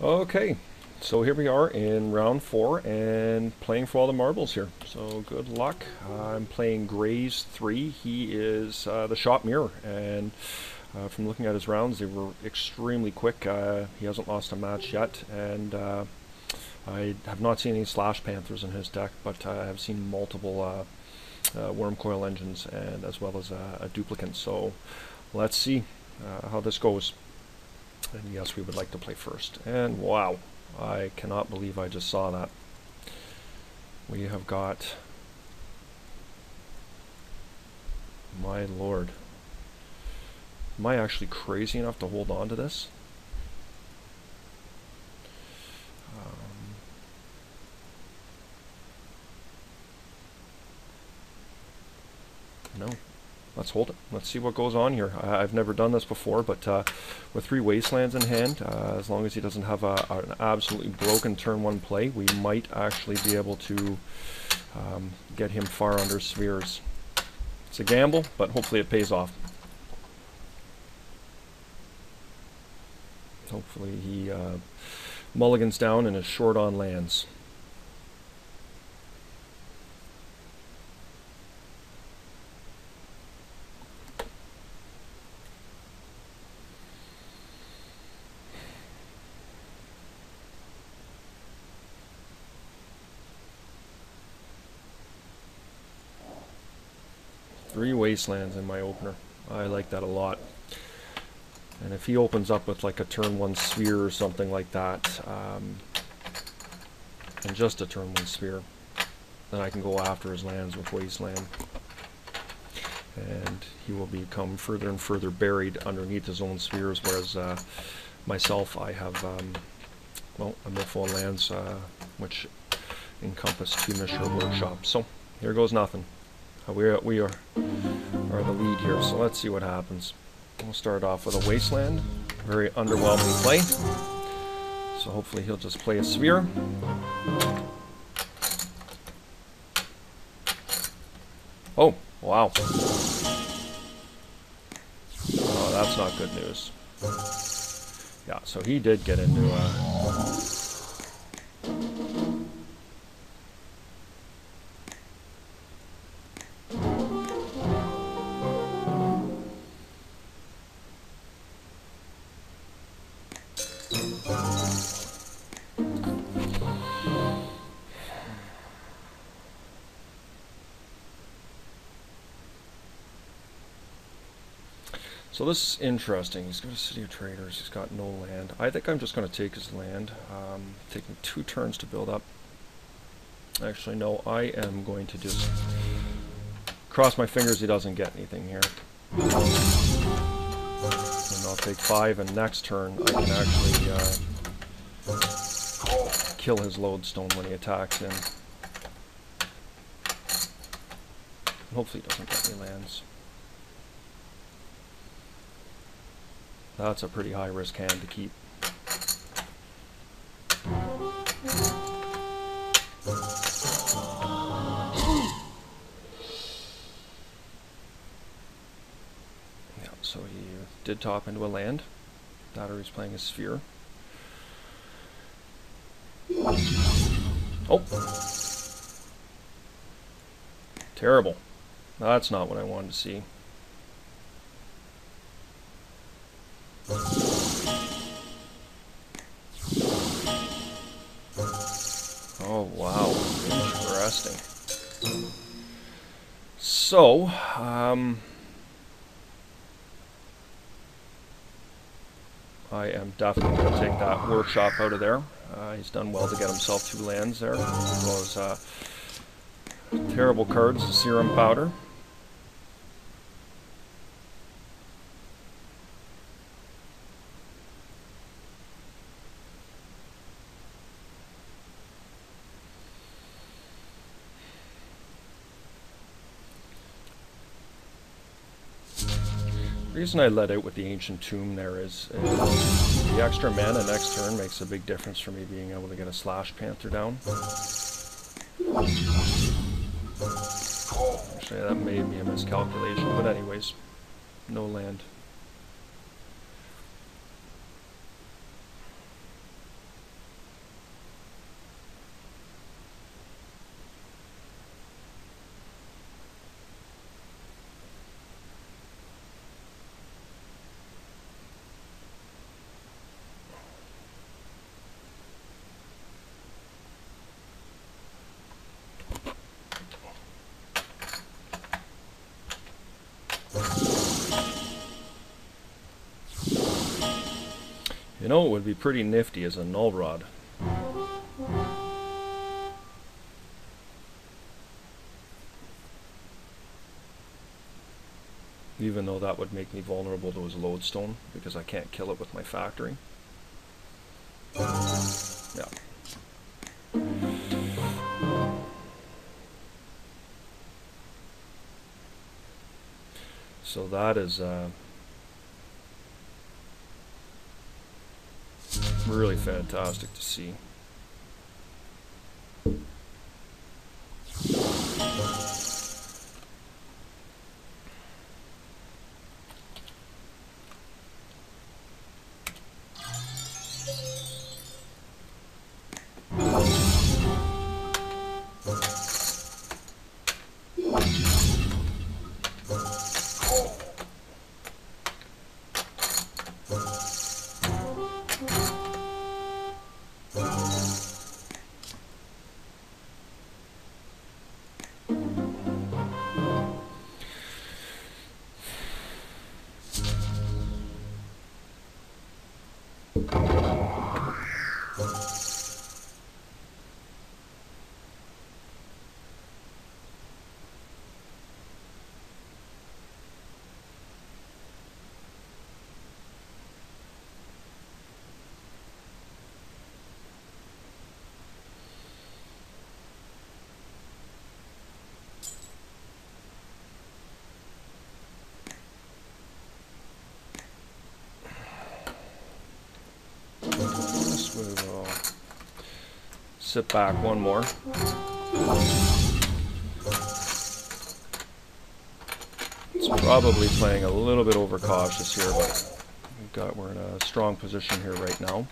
Okay, so here we are in round 4 and playing for all the marbles here. So good luck. I'm playing greyes3. He is the shop mirror, and from looking at his rounds, they were extremely quick. He hasn't lost a match yet, and I have not seen any slash panthers in his deck, but I have seen multiple worm coil engines, and as well as a duplicate. So let's see how this goes. And yes, we would like to play first. And wow, I cannot believe I just saw that. We have got... My lord. Am I actually crazy enough to hold on to this? No. Let's hold it. Let's see what goes on here. I've never done this before, but with 3 wastelands in hand, as long as he doesn't have an absolutely broken turn 1 play, we might actually be able to get him far under spheres. It's a gamble, but hopefully it pays off. Hopefully he mulligans down and is short on lands. Three wastelands in my opener. I like that a lot. And if he opens up with like a turn 1 sphere or something like that, and just a turn 1 sphere, then I can go after his lands with wasteland. And he will become further and further buried underneath his own spheres, whereas myself, I have, well, a mill of lands which encompass 2 Mishra workshops. So here goes nothing. We are the lead here, so let's see what happens. We'll start off with a wasteland. Very underwhelming play. So hopefully he'll just play a sphere. Oh, wow. Oh, that's not good news. Yeah, so he did get into So this is interesting. He's got a city of traders. He's got no land. I think I'm just going to take his land. Taking 2 turns to build up. Actually, no. I am going to just cross my fingers he doesn't get anything here. And I'll take 5, and next turn I can actually kill his lodestone when he attacks in. Hopefully he doesn't get any lands. That's a pretty high risk hand to keep. Yeah, so he did top into a land. That or he's playing a sphere. Oh! Terrible. That's not what I wanted to see. Oh wow, interesting. So, I am definitely going to take that workshop out of there. He's done well to get himself 2 lands there, as well as terrible cards, the serum powder. The reason I let out with the Ancient Tomb there is the extra mana next turn makes a big difference for me being able to get a Slash Panther down. Actually, that may be a miscalculation, but anyways, no land. You know, it would be pretty nifty as a null rod. Even though that would make me vulnerable to his lodestone because I can't kill it with my factory. Yeah. So that is really fantastic to see. We will sit back one more. It's probably playing a little bit overcautious here, but we're in a strong position here right now.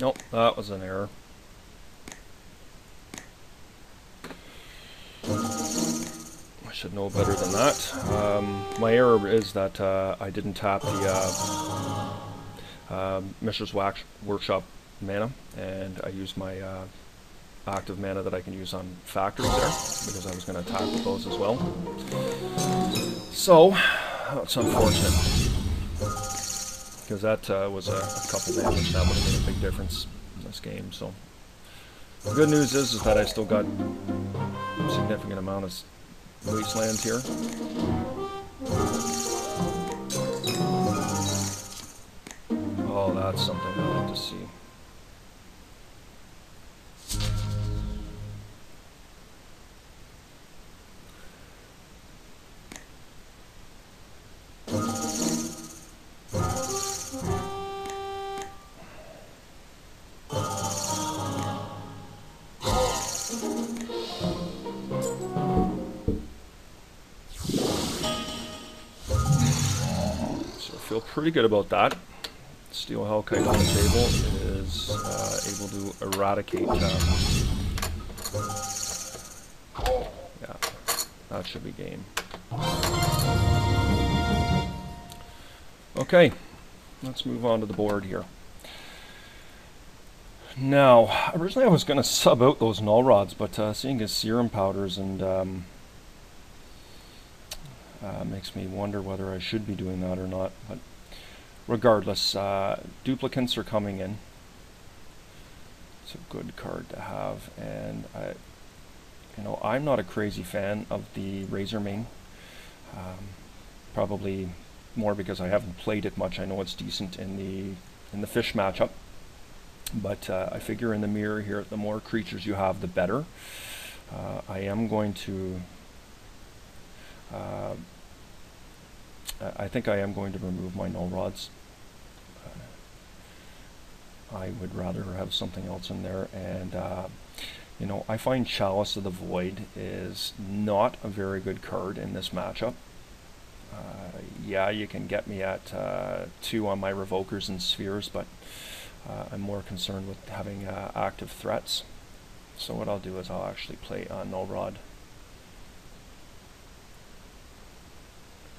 Nope, that was an error. I should know better than that. My error is that I didn't tap the Mishra's Workshop mana, and I used my active mana that I can use on factories there, because I was going to attack with those as well. So, that's unfortunate, because that was a couple damage. That would have made a big difference in this game. So the good news is that I still got a significant amount of wasteland here. Oh, that's something I like to see. Feel pretty good about that. Steel Hellkite on the table is able to eradicate. Yeah, that should be game. Okay, let's move on to the board here. Now, originally I was going to sub out those null rods, but seeing his serum powders and makes me wonder whether I should be doing that or not. But regardless, duplicates are coming in. It's a good card to have, and I'm not a crazy fan of the Razor Main. Probably more because I haven't played it much. I know it's decent in the fish matchup, but I figure in the mirror here, the more creatures you have, the better. I am going to. I think I am going to remove my null rods. I would rather have something else in there, and You know, I find Chalice of the Void is not a very good card in this matchup. Yeah, you can get me at 2 on my Revokers and Spheres, but I'm more concerned with having active threats. So what I'll do is I'll actually play Null Rod.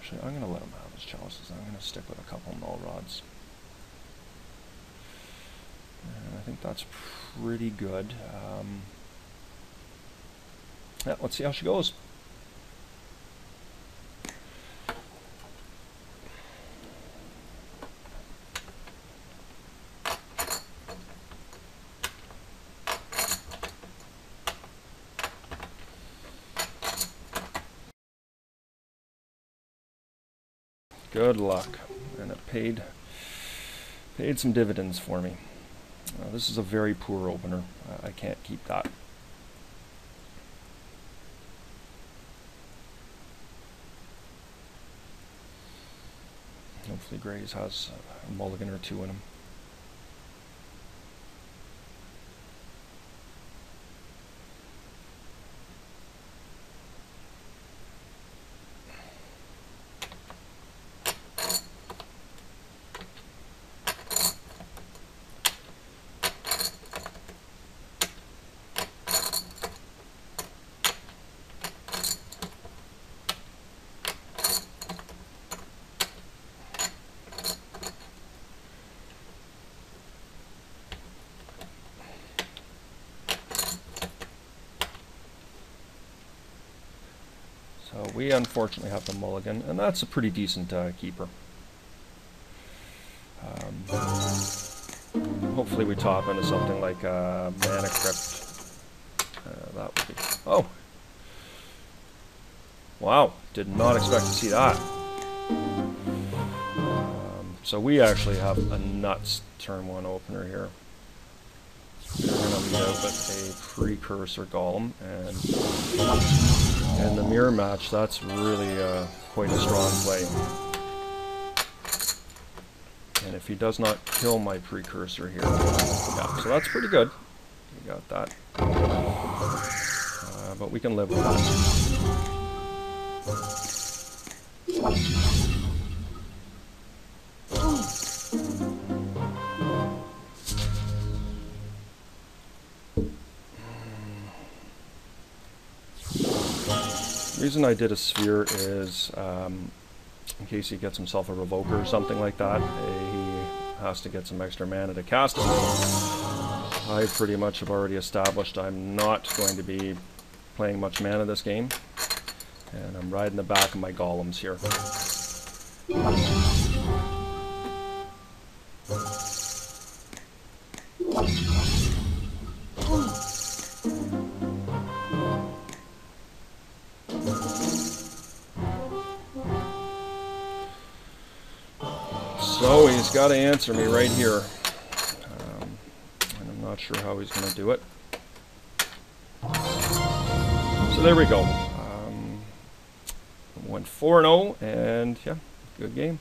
Actually, I'm going to let him have his Chalices. I'm going to stick with a couple Null Rods. And I think that's pretty good. Yeah, let's see how she goes. Good luck, and it paid some dividends for me. This is a very poor opener. I can't keep that. Hopefully Greys has a mulligan or 2 in him. So we unfortunately have the mulligan, and that's a pretty decent keeper. Hopefully we top into something like Mana Crypt. That would be... Oh! Wow, did not expect to see that. So we actually have a nuts turn 1 opener here. We're going to lead out with a Precursor Golem, and the mirror match, that's really quite a strong play. And if he does not kill my Precursor here, yeah, so that's pretty good. We got that. But we can live with that. The reason I did a Sphere is in case he gets himself a Revoker or something like that, he has to get some extra mana to cast it. I pretty much have already established I'm not going to be playing much mana this game, and I'm riding the back of my golems here. So he's got to answer me right here, and I'm not sure how he's going to do it. So there we go. Went 4-0, and yeah, good game.